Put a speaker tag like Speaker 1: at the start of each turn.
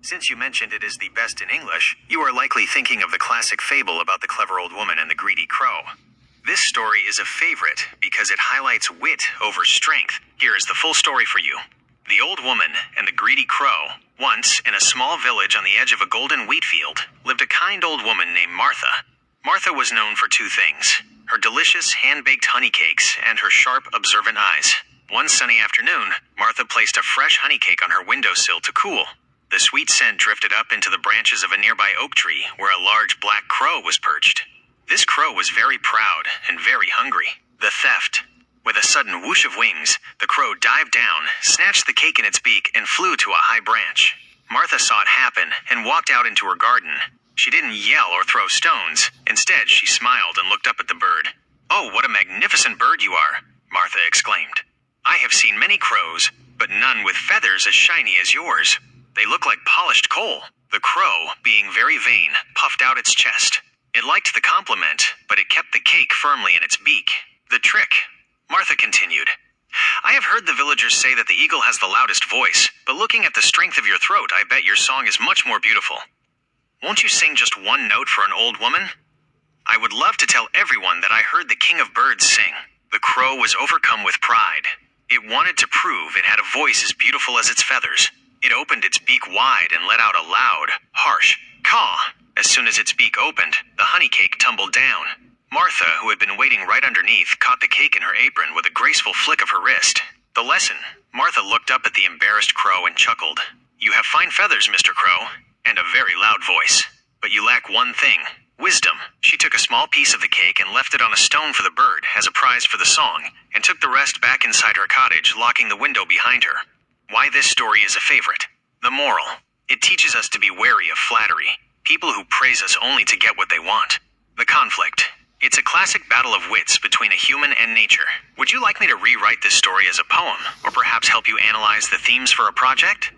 Speaker 1: Since you mentioned it is the best in English, you are likely thinking of the classic fable about the clever old woman and the greedy crow. This story is a favorite because it highlights wit over strength. Here is the full story for you. The old woman and the greedy crow. Once, in a small village on the edge of a golden wheat field, lived a kind old woman named Martha. Martha was known for two things: her delicious hand-baked honey cakes and her sharp, observant eyes. One sunny afternoon, Martha placed a fresh honey cake on her windowsill to cool. The sweet scent drifted up into the branches of a nearby oak tree where a large black crow was perched. This crow was very proud and very hungry. The theft. With a sudden whoosh of wings, the crow dived down, snatched the cake in its beak, and flew to a high branch. Martha saw it happen and walked out into her garden. She didn't yell or throw stones. Instead, she smiled and looked up at the bird. "Oh, what a magnificent bird you are," Martha exclaimed. "I have seen many crows, but none with feathers as shiny as yours. They look like polished coal." The crow, being very vain, puffed out its chest. It liked the compliment, but it kept the cake firmly in its beak. "The trick," Martha continued. "I have heard the villagers say that the eagle has the loudest voice, but looking at the strength of your throat, I bet your song is much more beautiful. Won't you sing just one note for an old woman?" "I would love to tell everyone that I heard the king of birds sing." The crow was overcome with pride. It wanted to prove it had a voice as beautiful as its feathers. It opened its beak wide and let out a loud, harsh caw. As soon as its beak opened, the honey cake tumbled down. Martha, who had been waiting right underneath, caught the cake in her apron with a graceful flick of her wrist. The lesson. Martha looked up at the embarrassed crow and chuckled. "You have fine feathers, Mr. Crow, and a very loud voice. But you lack one thing: wisdom." She took a small piece of the cake and left it on a stone for the bird as a prize for the song, and took the rest back inside her cottage, locking the window behind her. Why this story is a favorite. The moral. It teaches us to be wary of flattery. People who praise us only to get what they want. The conflict. It's a classic battle of wits between a human and nature. Would you like me to rewrite this story as a poem, or perhaps help you analyze the themes for a project?